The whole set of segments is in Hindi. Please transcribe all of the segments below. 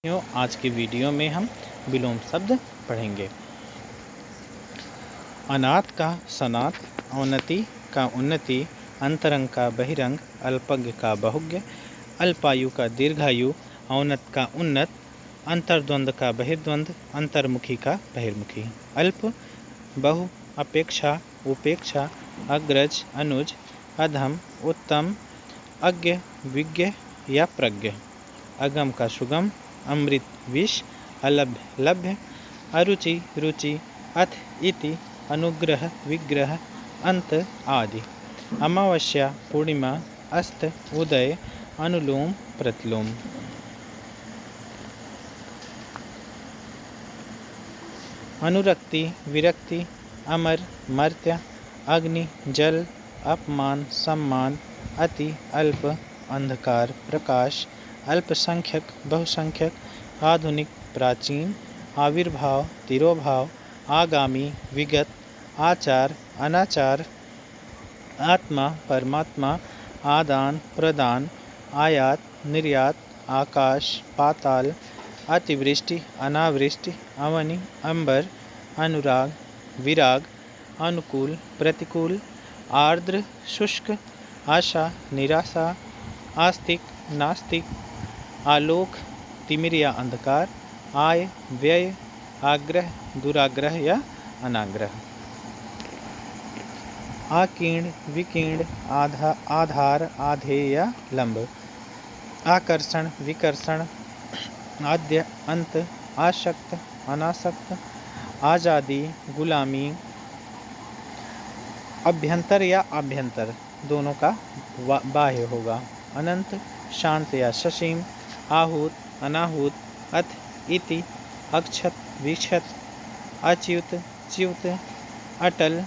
आज की वीडियो में हम विलोम शब्द पढ़ेंगे। अनाथ का सनाथ, औन्नति का उन्नति, अंतरंग का बहिरंग, अल्पज्ञ का बहुज्ञ, अल्पायु का दीर्घायु, औन्नत का उन्नत, अंतर्द्वंद का बहिर्द्वंद, अंतर्मुखी का बहिर्मुखी। अल्प, बहु, अपेक्षा, उपेक्षा, अग्रज, अनुज, अधम, उत्तम, अज्ञ, विज्ञ या प्रज्ञ। अगम का सुगम, अमृत, विष, अलभ्य, लभ्य, अरुचि, रुचि, अथ, इति, अनुग्रह, विग्रह, अंत आदि। अमावस्या, पूर्णिमा, अस्त, उदय, अनुलोम, प्रतिलोम। अनुरक्ति, विरक्ति, अमर, मर्त्य, अग्नि, जल, अपमान, सम्मान, अति, अल्प, अंधकार, प्रकाश, अल्पसंख्यक, बहुसंख्यक, आधुनिक, प्राचीन, आविर्भाव, तिरोभाव, आगामी, विगत, आचार, अनाचार, आत्मा, परमात्मा, आदान प्रदान, आयात, निर्यात, आकाश, पाताल, अतिवृष्टि, अनावृष्टि, अवनि, अंबर, अनुराग, विराग, अनुकूल, प्रतिकूल, आर्द्र, शुष्क, आशा, निराशा, आस्तिक, नास्तिक, आलोक, तिमिर या अंधकार, आय, व्यय, आग्रह, दुराग्रह या अनाग्रह। आकीर्ण, विकीर्ण, आधार, आधेय या लंब। आकर्षण, विकर्षण, आद्य, अंत, आसक्त, अनासक्त, आजादी, गुलामी, अभ्यंतर या आभ्यंतर दोनों का बाह्य होगा। अनंत, शांत या ससीम, आहूत, अनाहूत, अथ, इति, अक्षत, विक्षत, अच्युत, च्युत, अटल,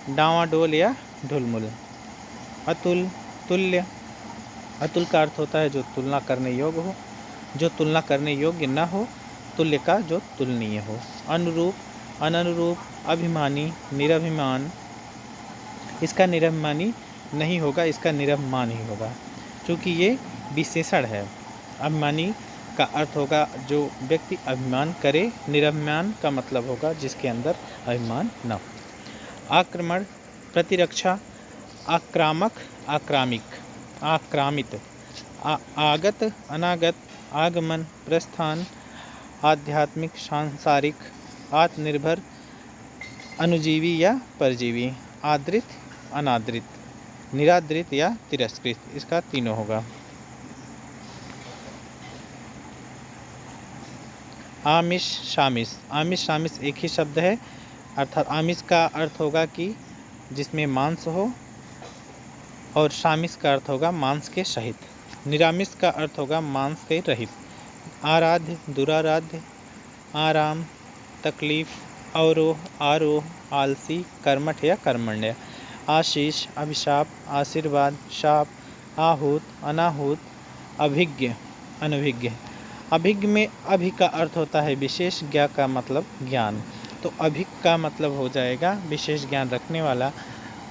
डांवाडोल या ढुलमुल। अतुल, तुल्य। अतुल का अर्थ होता है जो तुलना करने योग्य हो, जो तुलना करने योग्य न हो। तुल्य का जो तुलनीय हो। अनुरूप, अननुरूप, अभिमानी, निरभिमान। इसका निरभिमानी नहीं होगा, इसका निरभिमान ही होगा, क्योंकि ये विशेषण है। अभिमानी का अर्थ होगा जो व्यक्ति अभिमान करे, निरभिमान का मतलब होगा जिसके अंदर अभिमान न हो। आक्रमण, प्रतिरक्षा, आक्रामक, आक्रामिक, आक्रामित, आगत, अनागत, आगमन, प्रस्थान, आध्यात्मिक, सांसारिक, आत्मनिर्भर, अनुजीवी या परजीवी, आदृत, अनादृत, निरादृत या तिरस्कृत। इसका तीनों होगा। आमिष, शामिष। आमिष, शामिष एक ही शब्द है, अर्थात आमिष का अर्थ होगा कि जिसमें मांस हो, और शामिष का अर्थ होगा मांस के सहित। निरामिष का अर्थ होगा मांस के रहित। आराध्य, दुराराध्य, आराम, तकलीफ, अवरोह, आरोह, आलसी, कर्मठ या कर्मण्य। आशीष, अभिशाप, आशीर्वाद, शाप, आहूत, अनाहूत, अभिज्ञ, अनभिज्ञ। अभिज्ञ में अभि का अर्थ होता है विशेष, ज्ञा का मतलब ज्ञान, तो अभिज्ञ का मतलब हो जाएगा विशेष ज्ञान रखने वाला।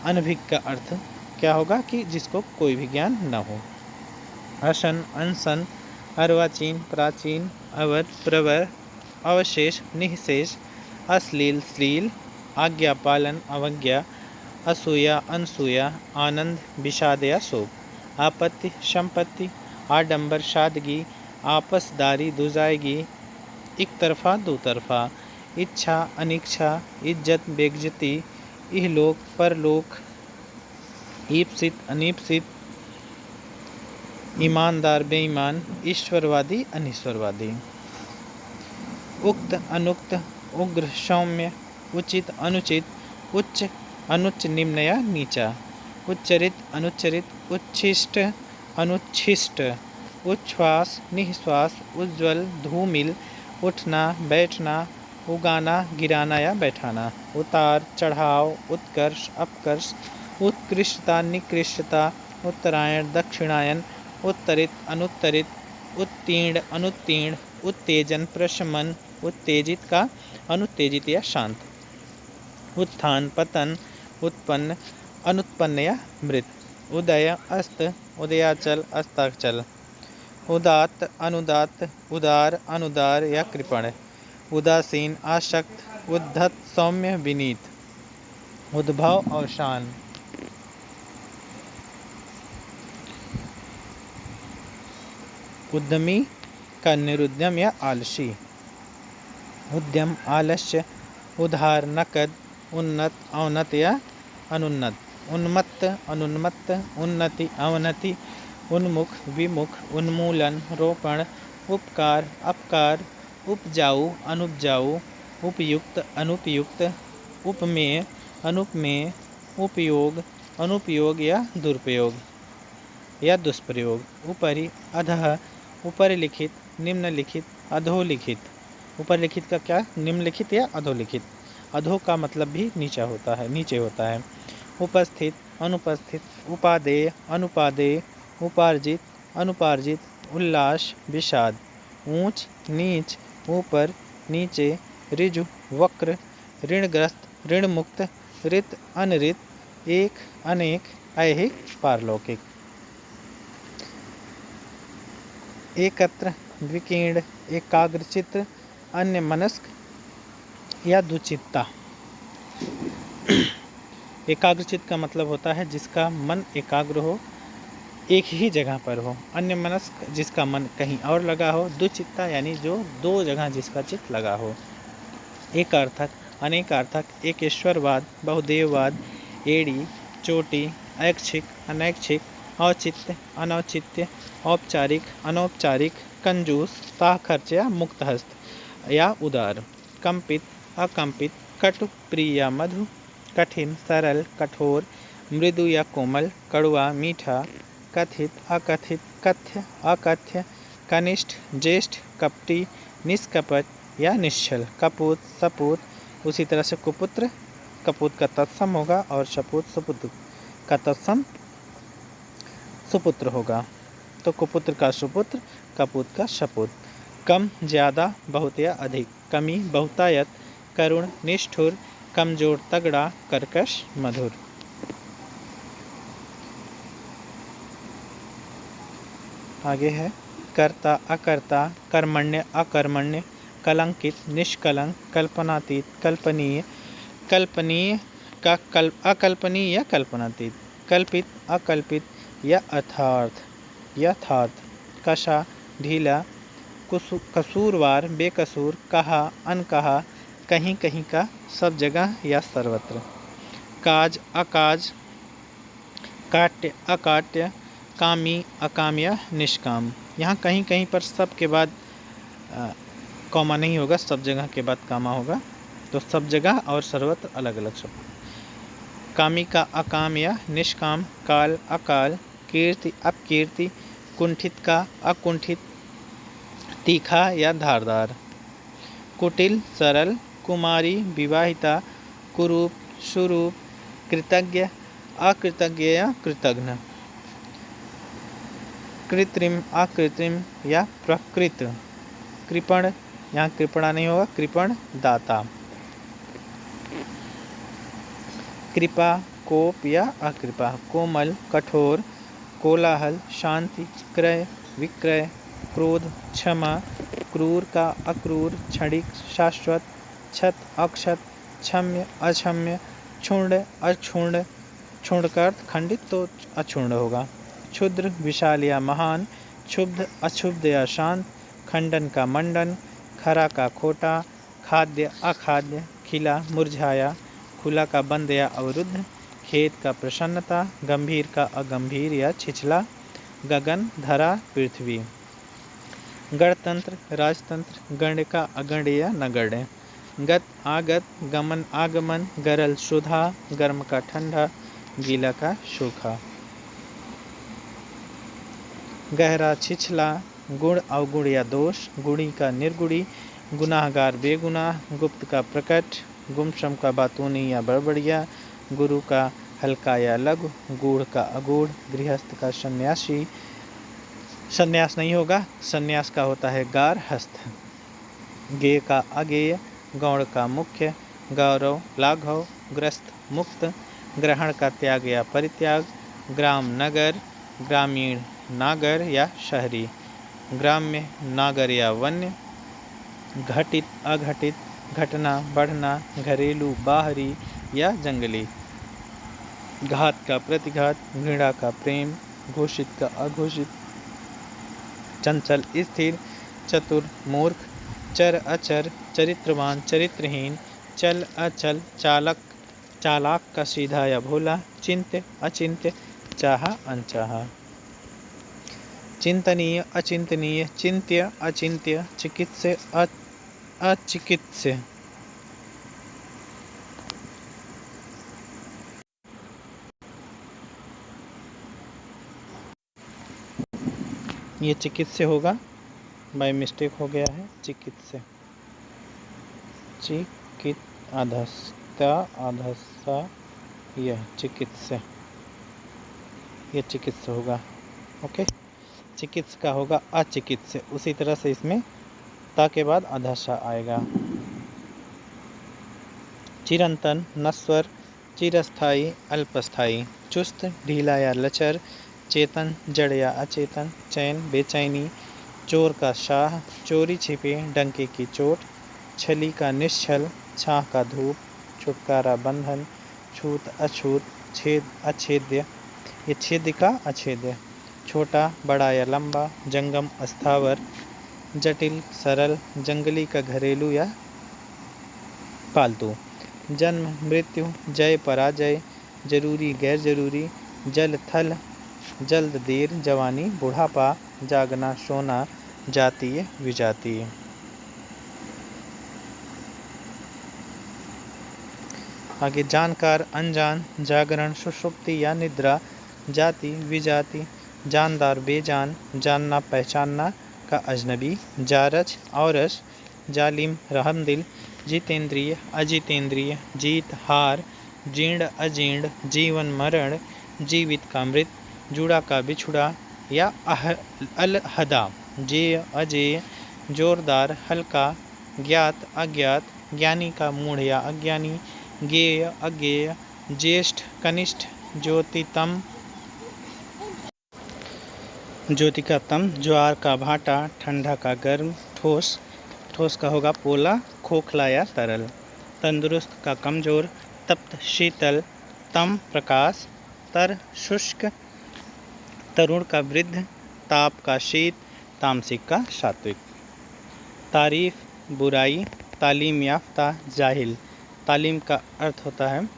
अनभिज्ञ का अर्थ क्या होगा कि जिसको कोई भी ज्ञान न हो। अशन, अनशन, अर्वाचीन, प्राचीन, अवर, प्रवर, अवशेष, निःशेष, अश्लील, श्लील, आज्ञा पालन, अवज्ञा, असूया, अनसूया, आनंद, विषाद या शोक। आपत्ति, संपत्ति, आडंबर, सादगी, आपसदारी, दुजायगी, एक तरफा, दो तरफा, इच्छा, अनिच्छा, इज्जत, बेइज्जती, इहलोक, परलोक, ईप्सित, अनीप्सित, ईमानदार, बेईमान, ईश्वरवादी, अनीश्वरवादी। उक्त, अनुक्त, उग्र, सौम्य, उचित, अनुचित, उच्च, अनुच्च, निम्न या नीचा, उच्चरित, अनुच्चरित, उच्छिष्ट, अनुच्छिष्ट, उच्छ्वास, निःश्वास, उज्ज्वल, धूमिल, उठना, बैठना, उगाना, गिराना या बैठाना, उतार, चढ़ाव, उत्कर्ष, अपकर्ष, उत्कृष्टता, निकृष्टता, उत्तरायण, दक्षिणायन, उत्तरित, अनुत्तरित, उत्तीर्ण, अनुत्तीर्ण, उत्तेजन, प्रशमन, उत्तेजित का अनुत्तेजित या शांत, उत्थान, पतन, उत्पन्न, अनुत्पन्न या मृत, उदय, अस्त, उदयाचल, अस्ताचल, उदात्त, अनुदात्त, उदार, अनुदार या कृपण। उदासीन, आसक्त, उद्धत, सौम्य, विनीत। उद्भव और शान। उद्यमी का निरुद्यम या आलसी। उद्यम, आलस्य, उधार, नकद, उन्नत, अवनत या अनुन्नत। उन्मत्त, अनुन्मत्त, उन्नति, अवनति, उन्मुख, विमुख, उन्मूलन, रोपण, उपकार, अपकार, उपजाऊ, अनुपजाऊ, उपयुक्त, अनुपयुक्त, उपमेय, अनुपमेय, उपयोग, अनुपयोग या दुरुपयोग या दुष्प्रयोग। ऊपरी, अधः, ऊपर लिखित, निम्नलिखित, अधोलिखित। ऊपर लिखित का क्या? निम्नलिखित या अधोलिखित। अधो का मतलब भी नीचा होता है, नीचे होता है। उपस्थित, अनुपस्थित, उपादेय, अनुपादेय, उपार्जित, अनुपार्जित, उल्लास, विषाद। ऊंच, नीच, ऊपर, नीचे, ऋजु, वक्र, ऋणग्रस्त, ऋणमुक्त, ऋत, अनृत, एक, अनेक, ऐहिक, पारलौकिक। एकत्र, विकीर्ण, एकाग्रचित्त, अन्यमनस्क या दुचित्ता। एकाग्रचित्त का मतलब होता है जिसका मन एकाग्र हो, एक ही जगह पर हो। अन्यमनस्क, जिसका मन कहीं और लगा हो। दुचित्ता यानी जो दो जगह जिसका चित्त लगा हो। एकार्थक, अनेकार्थक, एकेश्वरवाद, बहुदेववाद, एड़ी, चोटी, ऐच्छिक, अनैच्छिक, औचित्य, अनौचित्य, औपचारिक, अनौपचारिक, कंजूस, साहखर्च या मुक्तहस्त या उदार। कंपित, अकंपित, कटु, प्रिय या मधु, कठिन, सरल, कठोर, मृदु या कोमल, कड़वा, मीठा, कथित, अकथित, कथ्य, अकथ्य, कनिष्ठ, ज्येष्ठ, कपटी, निष्कपट या निश्चल, कपूत, सपूत। उसी तरह से कुपुत्र, कपूत का तत्सम होगा और शपूत सुपुत्र का तत्सम सुपुत्र होगा। तो कुपुत्र का सुपुत्र, कपूत का शपूत। कम, ज्यादा, बहुत या अधिक, कमी, बहुतायत, करुण, निष्ठुर, कमजोर, तगड़ा, कर्कश, मधुर। आगे है कर्ता, अकर्ता, कर्मण्य, अकर्मण्य, कलंकित, निष्कलंक, कल्पनातीत, कल्पनीय, कल्पनीय का अकल्पनीय या कल्पनातीत, कल्पित, अकल्पित या यथार्थ, कशा, ढीला, कसूरवार, बेकसूर, कहा, अनकहा, कहीं कहीं का, सब जगह या सर्वत्र। काज, अकाज, काट्य, अकाट्य, कामी, अकाम या निष्काम। यहाँ कहीं कहीं पर सब के बाद कॉमा नहीं होगा, सब जगह के बाद कामा होगा। तो सब जगह और सर्वत्र अलग अलग शब्द। कामी का अकाम या निष्काम, काल, अकाल, कीर्ति, अपकीर्ति, कुंठित का अकुंठित, तीखा या धारदार। कुटिल, सरल, कुमारी, विवाहिता, कुरूप, सुरूप, कृतज्ञ, अकृतज्ञ या कृतघ्न। कृत्रिम, अकृत्रिम या प्रकृत। कृपण, यहाँ कृपणा नहीं होगा, कृपण, दाता। कृपा, कोप या अकृपा। कोमल, कठोर, कोलाहल, शांति, क्रय, विक्रय, क्रोध, क्षमा, क्रूर का अक्रूर, क्षणिक, शाश्वत, क्षत, अक्षत, क्षम्य, अक्षम्य, क्षुण्ड, अक्षुण्ड। क्षुण्ड का अर्थ खंडित, तो अक्षुण्ड होगा। क्षुद्र, विशाल या महान, क्षुब्ध, अक्षुब्ध या शांत, खंडन का मंडन, खरा का खोटा, खाद्य, अखाद्य, खिला, मुरझाया, खुला का बंद या अवरुद्ध, खेत का प्रसन्नता, गंभीर का अगंभीर या छिछला, गगन, धरा, पृथ्वी। गणतंत्र, राजतंत्र, गण्य का अगण्य या नगण्य। गत, आगत, गमन, आगमन, गरल, सुधा, गर्म का ठंडा, गीला का सूखा। गहरा, छिछला, गुण, अवगुण या दोष, गुणी का निर्गुणी, गुनाहगार, बेगुनाह, गुप्त का प्रकट, गुमसम का बातूनी या बड़बड़िया, गुरु का हल्का या लघु, गूढ़ का अगूढ़, गृहस्थ का सन्यासी, सन्यास नहीं होगा, सन्यास का होता है गार हस्त। गेय का अगेय, गौण का मुख्य, गौरव, लाघव, ग्रस्त, मुक्त, ग्रहण का त्याग या परित्याग, ग्राम, नगर, ग्रामीण, नागर या शहरी। ग्राम्य नागर या वन्य, घटित अघटित, घटना बढ़ना, घरेलू बाहरी या जंगली, घात का प्रतिघात, घृणा का प्रेम, घोषित का अघोषित, चंचल स्थिर, चतुर मूर्ख, चर अचर, चरित्रवान चरित्रहीन, चल अचल, चालक चालाक का सीधा या भोला, चिंत्य अचिंत्य, चाहा अनचाहा, चिंतनीय अचिंतनीय, चिंत्य अचिंत्य, चिकित्स्य अचिकित्स्य। ये चिकित्स्य होगा, बाय मिस्टेक हो गया है, चिकित्स्य, चिकित अधस्ता अधस्ता, यह चिकित्स्य, ये चिकित्स्य होगा। ओके, चिकित्स का होगा अचिकित्स्य। उसी तरह से इसमें ता के बाद अधस्सा आएगा। चिरंतन, नश्वर, चिरस्थाई, अल्पस्थाई, चुस्त, ढीला या लचर, चेतन, जड़ या अचेतन, चैन, बेचैनी, चोर का शाह, चोरी छिपे, डंके की चोट, छली का निश्छल, छाह का धूप, छुटकारा बंधन, छूत अछूत, छेद अछेद्य, ये छेद का अछेद्य, छोटा बड़ा या लंबा, जंगम अस्थावर, जटिल सरल, जंगली का घरेलू या पालतू, जन्म मृत्यु, जय पराजय, जरूरी गैर जरूरी, जल थल, जल्द देर, जवानी बुढ़ापा, जागना सोना, जातीय विजातीय। आगे जानकार अनजान, जागरण सुषुप्ति या निद्रा, जाति विजाति, जानदार बेजान, जानना पहचानना का अजनबी, जारज औरस, जालिम रहमदिल, जितेंद्रिय अजितेंद्रिय, जीत हार, जीर्ण अजीर्ण, जीवन मरण, जीवित का मृत, जुड़ा का बिछुड़ा या अलहदा, जेय अजेय, जोरदार हल्का, ज्ञात अज्ञात, ज्ञानी का मूढ़ या अज्ञानी, ज्ञेय अज्ञेय, ज्येष्ठ कनिष्ठ, ज्योतितम ज्योति का तम, ज्वार का भाटा, ठंडा का गर्म, ठोस, ठोस का होगा पोला, खोखला या तरल, तंदुरुस्त का कमजोर, तप्त शीतल, तम प्रकाश, तर शुष्क, तरुण का वृद्ध, ताप का शीत, तामसिक का सात्विक। तारीफ बुराई, तालीम याफ्ता जाहिल, तालीम का अर्थ होता है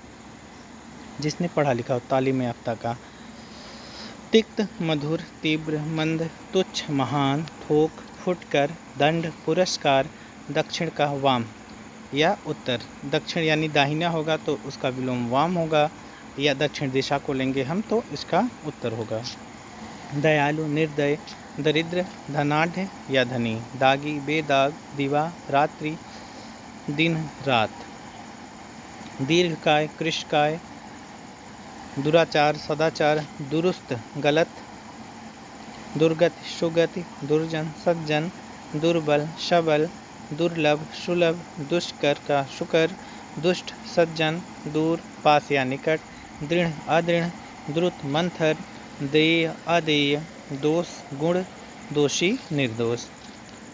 जिसने पढ़ा लिखा हो, तालीम याफ्ता का। तिक्त मधुर, तीव्र मंद, तुच्छ महान, ठोक फुटकर, दंड पुरस्कार, दक्षिण का वाम या उत्तर, दक्षिण यानी दाहिना होगा तो उसका विलोम वाम होगा, या दक्षिण दिशा को लेंगे हम तो इसका उत्तर होगा। दयालु निर्दय, दरिद्र धनाढ़ या धनी, दागी बेदाग, दिवा रात्रि दिन रात, दीर्घकाय कृशकाय, दुराचार सदाचार, दुरुस्त गलत, दुर्गति सुगति, दुर्जन सज्जन, दुर्बल सबल, दुर्लभ सुलभ, दुष्कर का शुकर, दुष्ट सज्जन, दूर पास या निकट, दृढ़ अदृढ़, द्रुत मंथर, देय अदेय, दोष गुण, दोषी निर्दोष,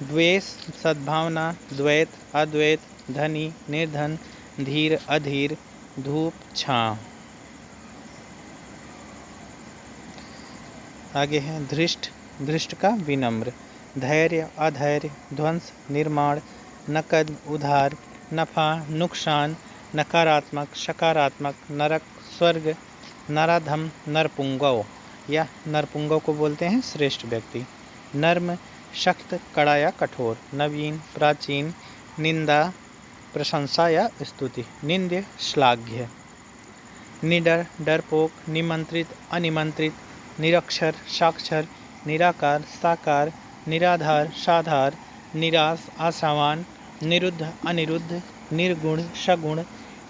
द्वेष सद्भावना, द्वैत अद्वैत, धनी निर्धन, धीर अधीर, धूप छाँव। आगे है धृष्ट, धृष्ट का विनम्र, धैर्य अधैर्य, ध्वंस निर्माण, नकद उधार, नफा नुकसान, नकारात्मक सकारात्मक, नरक स्वर्ग, नराधम नरपुंगव या नरपुंगव को बोलते हैं श्रेष्ठ व्यक्ति, नर्म सख्त कड़ा या कठोर, नवीन प्राचीन, निंदा प्रशंसा या स्तुति, निंद्य श्लाघ्य, निडर डरपोक, निमंत्रित अनिमंत्रित, निरक्षर साक्षर, निराकार साकार, निराधार साधार, निराश आशावान, निरुद्ध अनिरुद्ध, निर्गुण सगुण,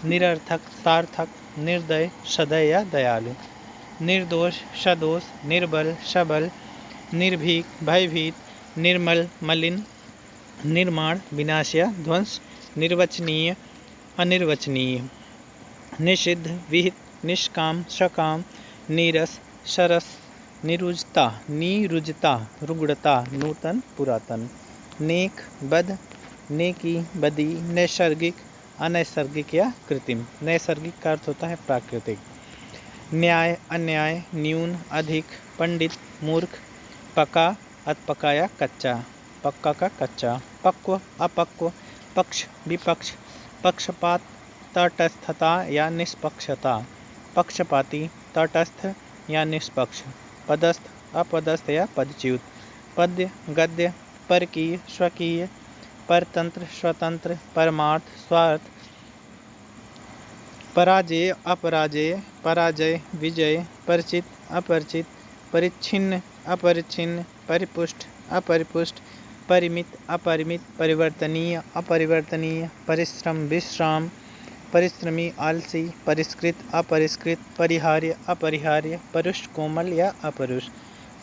निरर्थक सार्थक, निर्दय सदय या दयालु, निर्दोष सदोष, निर्बल सबल, निर्भीक भयभीत, निर्मल मलिन, निर्माण विनाश या ध्वंस, निर्वचनीय अनिर्वचनीय, निषिद्ध विहित निष्काम सकाम, नीरस सरस, निरुजता, नीरुजता, रुग्णता, नूतन पुरातन। नेक, बद, नेकी, बदी, नैसर्गिक, अनैसर्गिक या कृत्रिम। नैसर्गिक का अर्थ होता है प्राकृतिक। न्याय, अन्याय, न्यून, अधिक, पंडित, मूर्ख, पका, अधपका या कच्चा, पक्का का कच्चा। पक्व, अपक्व, पक्ष, विपक्ष, पक्षपात, तटस्थता या निष्पक्षता, पक्षपाती, तटस्थ या निष्पक्ष। पदस्थ, अपदस्थ या पदच्युत। पद्य, गद्य, परकीय, स्वकीय, परतंत्र, स्वतंत्र, परमार्थ, स्वार्थ। पराजेय, अपराजेय, पराजय, विजय, परिचित, अपरिचित, परिच्छिन्न, अपरिच्छिन्न, परिपुष्ट, अपरिपुष्ट, परिमित, अपरिमित, परिवर्तनीय, अपरिवर्तनीय, परिश्रम, विश्राम, परिश्रमी, आलसी, परिष्कृत, अपरिष्कृत, परिहार्य, अपरिहार्य, परुष, कोमल या अपरुष,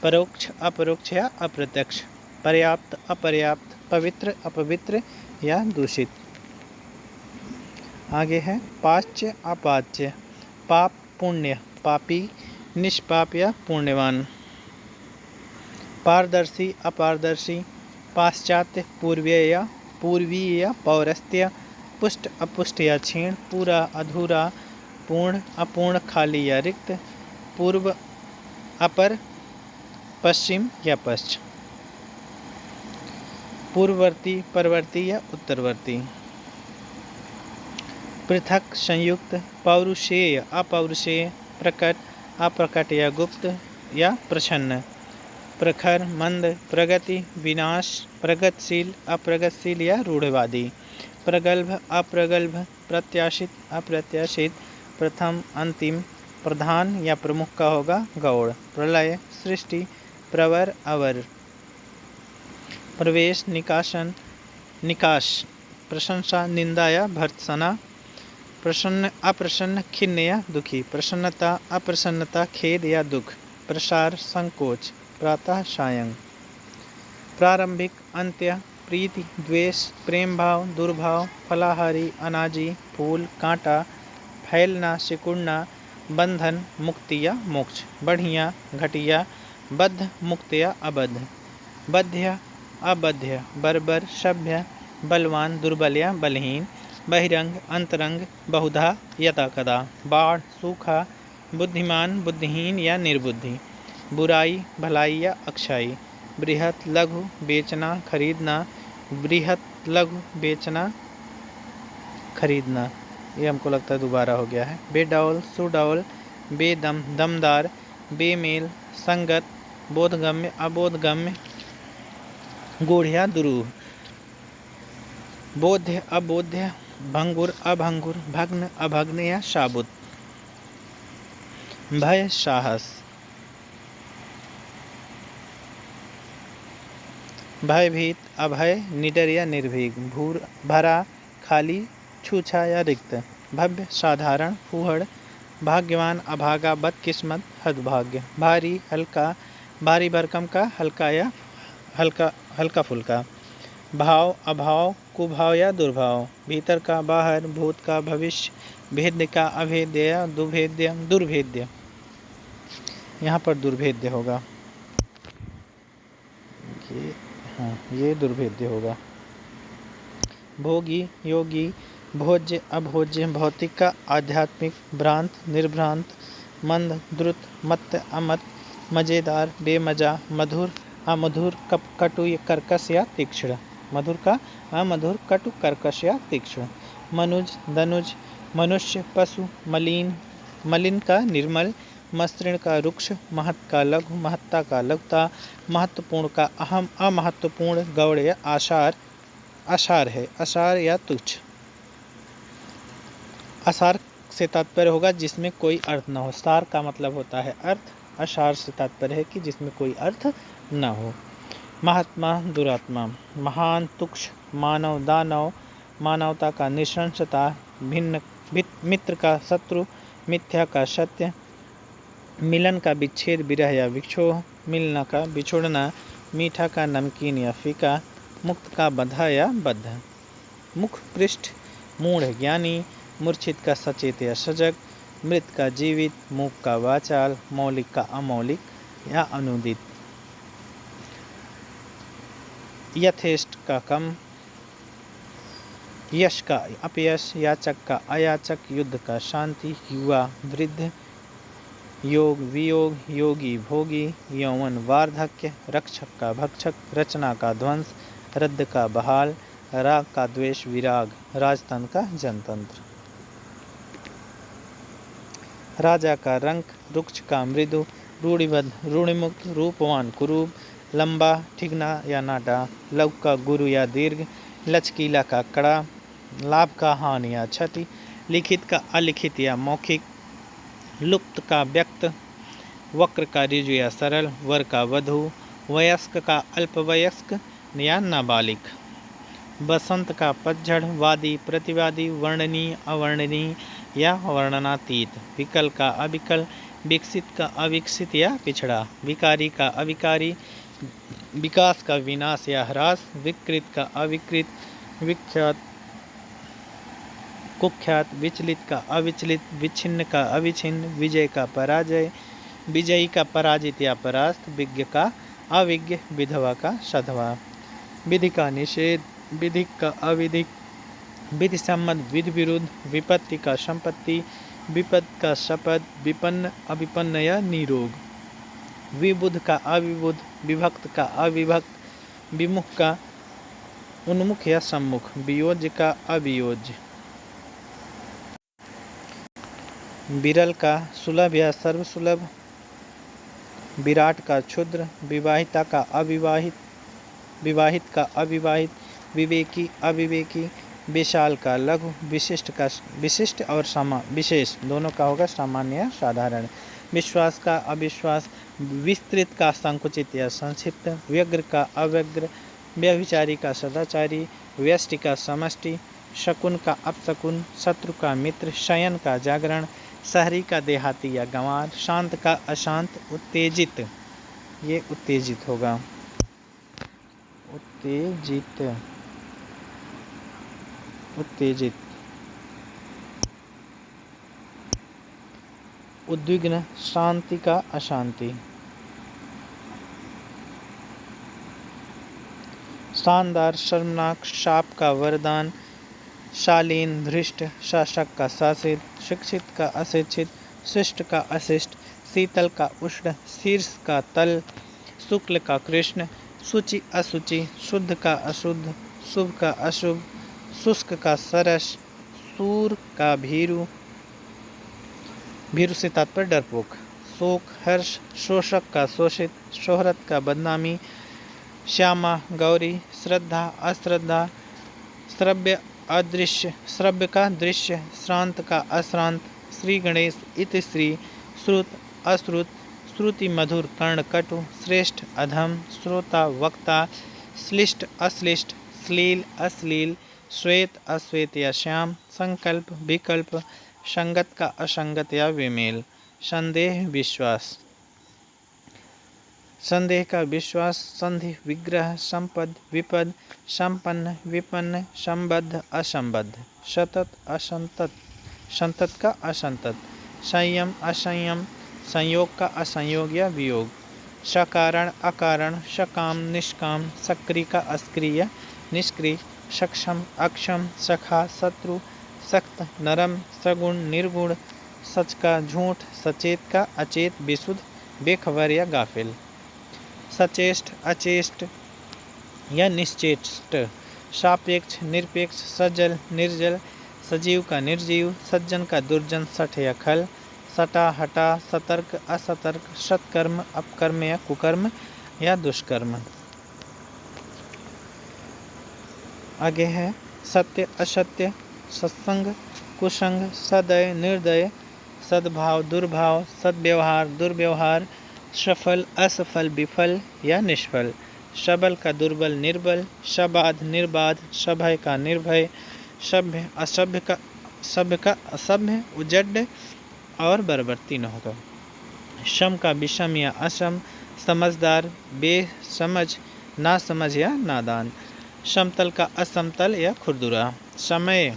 परोक्ष, अपरोक्ष या अप्रत्यक्ष, पर्याप्त, अपर्याप्त, पवित्र, अपवित्र या दूषित। आगे है पाच्य, अपाच्य। पाप, पुण्य, पापी, निष्पाप या पुण्यवान। पारदर्शी, अपारदर्शी, पाश्चात्य, पूर्वीय या पौरस्त्य, पुष्ट, अपुष्ट या क्षीण, पूरा, अधूरा, पूर्ण, अपूर्ण, खाली या रिक्त, पूर्व, अपर, पश्चिम या पश्चिम, पूर्ववर्ती, परवर्ती या उत्तरवर्ती। पृथक, संयुक्त, पौरुषेय, अपौरुषेय, प्रकट, अप्रकट या गुप्त या प्रछन्न, प्रखर, मंद, प्रगति, विनाश, प्रगतिशील, अप्रगतिशील या रूढ़वादी, प्रगल्भ, अप्रगल्भ, प्रत्याशित, अप्रत्याशित, प्रथम, अंतिम, प्रधान या प्रमुख का होगा गौड़, प्रलय, सृष्टि, प्रवर, अवर। प्रवेश, निकासन, निकाश, प्रशंसा, निंदा या भर्त्सना, प्रसन्न, अप्रसन्न, खिन्न या दुखी, प्रसन्नता, अप्रसन्नता, खेद या दुख, प्रसार, संकोच, प्रातः, सायं। प्रारंभिक, अंत्य, प्रीति, द्वेष, प्रेम भाव, दुर्भाव, फलाहारी, अनाजी, फूल, कांटा, फैलना, सिकुड़ना, बंधन, मुक्ति या मोक्ष, बढ़िया, घटिया, बद्ध, मुक्त या अबद्ध, बध्य, अबध्य, बर्बर, सभ्य, बलवान, दुर्बल या बलहीन, बहिरंग, अंतरंग, बहुधा, यथा कदा, बाढ़, सूखा, बुद्धिमान, बुद्धिहीन या निर्बुद्धि, बुराई, भलाई या अच्छाई, बृहत, लघु, बेचना, खरीदना, बृहत, लघु, बेचना, खरीदना। ये हमको लगता है दोबारा हो गया है। बेडौल, सुडौल, बेदम, दमदार, बेमेल, संगत, बोधगम्य, अबोधगम्य, गूढ़, दुरूह, बोध्य, अबोध्य, भंगुर, अभंगुर, भग्न, अभग्न या शाबुत। भय, साहस, भयभीत, अभय, निडर या निर्भीक, भरा, खाली, छूछा या रिक्त, भव्य, साधारण, फूहड़, भाग्यवान, अभागा, बदकिस्मत, हदभाग्य, भारी, हल्का, भारी भरकम का हल्का या हल्का फुल्का, भाव, अभाव, कुभाव या दुर्भाव, भीतर का, बाहर, भूत का, भविष्य, भेद्य का, अभेद्य या दुर्भेद्य, दुर्भेद्य। यहाँ पर दुर्भेद्य होगा, ये दुर्भेद्य होगा। भोगी, योगी, भोज्य, अभोज्य, भौतिक का, आध्यात्मिक, भ्रांत, निर्भ्रांत, मंद, द्रुत, मत्त, अमत, मजेदार, बेमजा, मधुर, अमधुर, कटु, कर्कश या तीक्ष्ण, मधुर का, अमधुर, कटु, कर्कश या तीक्ष्ण। मनुज, दनुज, मनुष्य, पशु, मलिन, मलिन का, निर्मल, मसृण का, रुक्ष, महत का, लघु, महत्ता का, लघुता, महत्वपूर्ण का, अहम, अमहत्वपूर्ण, गौड़ या आसार, असार है, असार या तुच्छ। असार से तात्पर्य होगा जिसमें कोई अर्थ न हो। सार का मतलब होता है अर्थ, असार से तात्पर्य है कि जिसमें कोई अर्थ न हो। महात्मा, दुरात्मा, महान, तुक्ष, मानव, दानव, मानवता का, निशंसता, भिन्न, मित्र का, शत्रु, मिथ्या का, सत्य, मिलन का, विच्छेद, विरह या विक्षोह, मिलना का, बिछुड़ना, मीठा का, नमकीन या फीका, मुक्त का, बंधा या बद्ध, मुख, पृष्ठ, मूढ़, ज्ञानी, मूर्छित का, सचेत या सजग, मृत का, जीवित, मूक का, वाचाल, मौलिक का, अमौलिक, या अनुदित। यथेष्ट का कम, यश का अपयश, याचक का अयाचक, युद्ध का शांति, युवा वृद्ध, योग वियोग, योगी भोगी, यौवन वार्धक्य, रक्षक का भक्षक, रचना का ध्वंस, रद्द का बहाल, राग का द्वेष विराग, राजतंत्र का जनतंत्र। राजा का रंक, रुक्ष का मृदु, रूढ़िबद्ध रूढ़िमुक्त, रूपवान कुरूप, लंबा ठिगना या नाटा, लघु का गुरु या दीर्घ, लचकीला का कड़ा, लाभ का हानि या क्षति, लिखित का अलिखित या मौखिक, लुप्त का व्यक्त, वक्र का ऋजु या सरल, वर का वधु, वयस्क का अल्पवयस्क या नाबालिग, बसंत का पतझड़, वादी प्रतिवादी, वर्णनीय अवर्णनीय या वर्णनातीत, विकल का अविकल, विकसित का अविकसित या पिछड़ा, विकारी का अविकारी, विकास का विनाश या ह्रास, विकृत का अविकृत, विख्यात कुख्यात, विचलित का अविचलित, विच्छिन्न का अविच्छिन्न, विजय का पराजय, विजयी का पराजित या परास्त, विज्ञ का अविज्ञ, विधवा का सधवा, विधि का निषेध, विधिक का अविधिक, विधि सम्मत विधि विरुद्ध, विपत्ति का संपत्ति, विपद का शपथ, विपन्न अविपन्न या निरोग, विबुध का अविबुध, विभक्त का अविभक्त, विमुख का उन्मुख या सम्मुख, वियोज्य का अवियोज्य, विरल का सुलभ या सर्वसुलभ, विराट का क्षुद्र, विवाहिता का अविवाहित, विवाहित का अविवाहित, विवेकी अविवेकी, विशाल का लघु, विशिष्ट का विशिष्ट और विशेष दोनों का होगा सामान्य या साधारण, विश्वास का अविश्वास, विस्तृत का संकुचित या संक्षिप्त, व्यग्र का अव्यग्र, व्यभिचारी का सदाचारी, व्यष्टि का समष्टि, शकुन का अपशकुन, शत्रु का मित्र, शयन का जागरण, शहरी का देहाती या गंवार, शांत का अशांत, उत्तेजित ये उत्तेजित होगा, उत्तेजित उत्तेजित, उद्विग्न, शांति का अशांति, शानदार, शर्मनाक, शाप का वरदान, शालीन, धृष्ट, शासक का शासित, शिक्षित का अशिक्षित, शिष्ट का अशिष्ट, शीतल का उष्ण, शीर्ष का तल, शुक्ल का कृष्ण, शुचि असुचि, शुद्ध का अशुद्ध, शुभ का अशुभ, शुष्क का सरस, सूर का भीरु, भीरु से तात्पर्य डरपोक, शोक हर्ष, शोषक का शोषित, शोहरत का बदनामी, श्यामा गौरी, श्रद्धा अश्रद्धा, श्रव्य अदृश्य, श्रव्य का दृश्य, श्रांत का अश्रांत, श्री गणेश इति श्री, श्रुत अश्रुत, श्रुति मधुर कर्णकटु, श्रेष्ठ अधम, श्रोता वक्ता, श्लिष्ट अश्लिष्ट, श्लील अश्लील, श्वेत अश्वेत या श्याम, संकल्प विकल्प, संगत का असंगत या विमेल, संदेह विश्वास, संदेह का विश्वास, संधि विग्रह, संपद विपद, संपन्न विपन्न, संबद्ध असंबद्ध, सतत असंतत, संतत का असंतत, संयम असंयम, संयोग का असंयोग या वियोग, सकारण अकारण, सकाम निष्काम, सक्रिय का अस्क्रिय या निष्क्रिय, सक्षम अक्षम, सखा शत्रु, सख्त नरम, सगुण निर्गुण, सच का झूठ, सचेत का अचेत विशुद्ध, बेखबर या गाफिल, सचेष्ट अचेष्ट या निश्चेष्ट, सापेक्ष निरपेक्ष, सजल निर्जल, सजीव का निर्जीव, सज्जन का दुर्जन, सठ या खल, सटा हटा, सतर्क असतर्क, सत्कर्म अपकर्म या कुकर्म या दुष्कर्म। आगे है सत्य असत्य, सत्संग कुसंग, सदय निर्दय, सद्भाव दुर्भाव, सद्व्यवहार दुर्व्यवहार, सफल असफल विफल या निष्फल, सबल का दुर्बल निर्बल, सबाध निर्बाध, सभय का निर्भय, सभ्य असभ्य का सभ्य का असभ्य, उजड्ड और बर्बर तीनों होगा, सम का विषम या असम, समझदार बेसमझ, नासमझ या नादान, समतल का असमतल या खुरदुरा, समय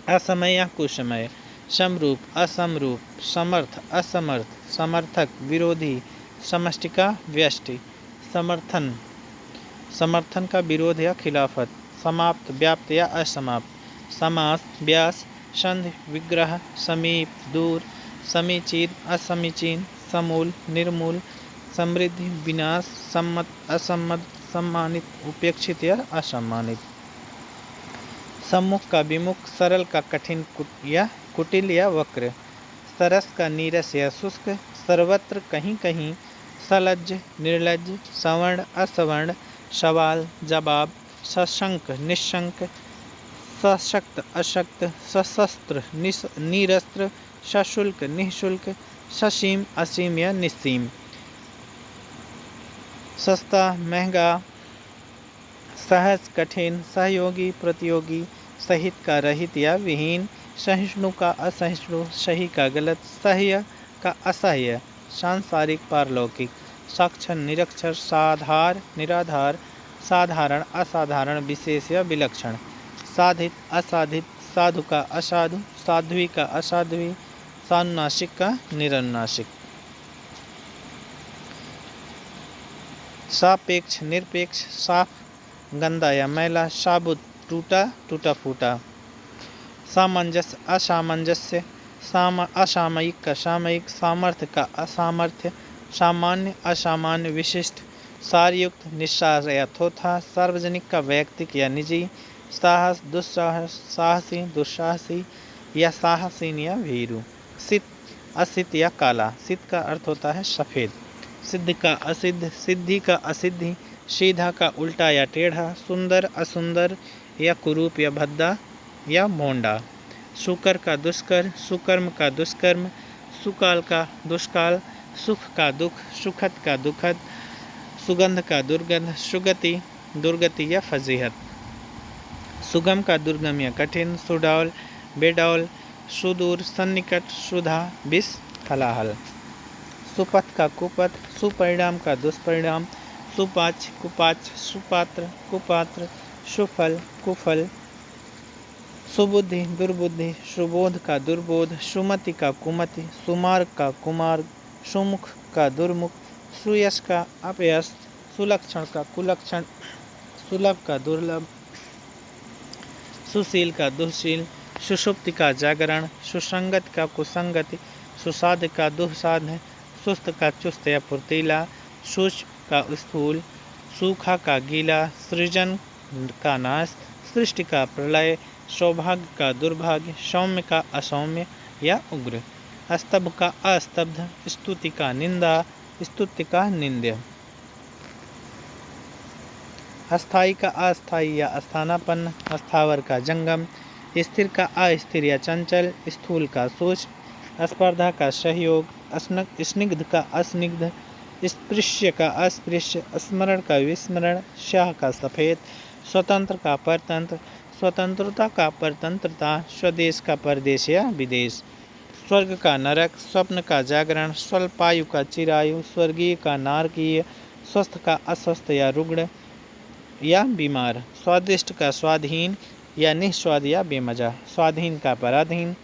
असमय या कुसमय, समरूप असमरूप, समर्थ असमर्थ, समर्थक विरोधी, समष्टि का व्यष्टि। समर्थन, समर्थन का विरोध या खिलाफत। समाप्त, व्याप्त या असमाप्त। समास, व्यास, संधि, विग्रह, समीप, दूर, समीचीन, असमीचीन, समूल, निर्मूल, समृद्धि, विनाश, सम्मत, असम्मत, सम्मानित, उपेक्षित या असम्मानित। सम्मुख का विमुख, सरल का कठिन या कुटिल या वक्र। सरस का नीरस या शुष्क, सर्वत्र कहीं कहीं। सलज्ज, निर्लज्ज, सवर्ण, असवर्ण, सवाल, जवाब, सशंक, निशंक, सशक्त, अशक्त, सशस्त्र, निरस्त्र, सशुल्क, निःशुल्क, ससीम, असीम या निस्सीम। सस्ता, महंगा, सहज, कठिन, सहयोगी, प्रतियोगी, सहित का रहित या विहीन। सहिष्णु का असहिष्णु, सही का गलत, सह्य का असह्य। सांसारिक, पारलौकिक। साक्षर, निरक्षर, साधार, निराधार, साधारण, असाधारण, विशेष या विलक्षण। साधित, असाधित, साधु का असाधु, साध्वी का असाध्वी, सानुनासिक का निरनुनासिक। सापेक्ष, निरपेक्ष, साफ, गंदा या मैला, साबुत, टूटा, टूटा फूटा। सामंजस्य, असामंजस्य, असामयिक का सामयिक, सामर्थ्य का असामर्थ्य, सामान्य, असामान्य, विशिष्ट। सारयुक्त, निस्सार या थोथा, सार्वजनिक का वैयक्तिक या निजी। साहस, दुस्साहस, साहसी, दुस्साहसी या साहसीन या भीरू। सित, असित या काला। सित का अर्थ होता है सफ़ेद। सिद्ध का असिद्ध, सिद्धि का असिद्धि, सीधा का उल्टा या टेढ़ा, सुंदर, असुंदर या कुरूप या भद्दा या भोंडा। सुकर का दुष्कर, सुकर्म का दुष्कर्म, सुकाल का दुष्काल, सुख का दुख, सुखद का दुखद, सुगंध का दुर्गंध, सुगति, दुर्गति या फजीहत। सुगम का दुर्गम या कठिन, सुडौल, बेडौल, सुदूर, सन्निकट, सुधा, विष, हलाहल। सुपथ का कुपथ, सुपरिणाम का दुष्परिणाम, सुपाच्य, कुपाच्य, सुपात्र, कुपात्र, सुफल, कुफल। सुबुद्धि, दुर्बुद्धि, सुबोध का दुर्बोध, सुमति का कुमति, सुमार्ग का कुमार्ग, सुमुख का दुर्मुख, सुयश का अपयश, सुलक्षण का कुलक्षण, सुलभ का दुर्लभ, सुशील का दुःशील, सुषुप्ति का जागरण, सुसंगत का कुसंगति, सुसाध का दुस्साध, सुस्त का चुस्त या फुर्तीला, शुष्क का स्थूल, सूखा का गीला, सृजन का नाश, सृष्टि का प्रलय, सौभाग्य का दुर्भाग्य, सौम्य का असौम्य या उग्र। स्तब्ध का अस्तब्ध, स्तुति का निंदा, स्तुति का निंद्य। अस्थाई का अस्थाई या अस्थानापन्न, अस्থাवर का जंगम, स्थिर का अस्थिर या चंचल, स्थूल का सूक्ष्म, स्पर्धा का सहयोग, स्निग्ध का अस्निग्ध, स्पृश्य का अस्पृश्य, स्मरण का विस्मरण, श्याह का सफ़ेद, स्वतंत्र का परतंत्र, स्वतंत्रता का परतंत्रता, स्वदेश का परदेश या विदेश। स्वर्ग का नरक, स्वप्न का जागरण, स्वल्पायु का चिरायु, स्वर्गीय का नारकीय, स्वस्थ का अस्वस्थ या रुग्ण या बीमार। स्वादिष्ट का स्वाधीन या निस्वाद या बेमजा, स्वाधीन का पराधीन,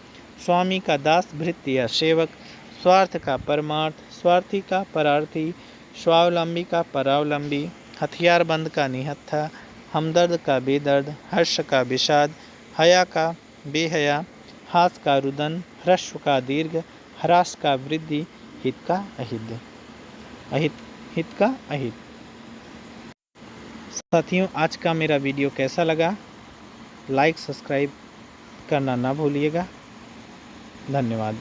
स्वामी का दास, भृत्य या सेवक, स्वार्थ का परमार्थ, स्वार्थी का परार्थी, स्वावलंबी का परावलंबी, हथियारबंद का निहत्था, हमदर्द का बेदर्द, हर्ष का विषाद, हया का बेहया, हास का रुदन, ह्रस्व का दीर्घ, ह्रास का वृद्धि, हित का अहित, हित का अहित। साथियों, आज का मेरा वीडियो कैसा लगा? लाइक, सब्सक्राइब करना ना भूलिएगा। धन्यवाद।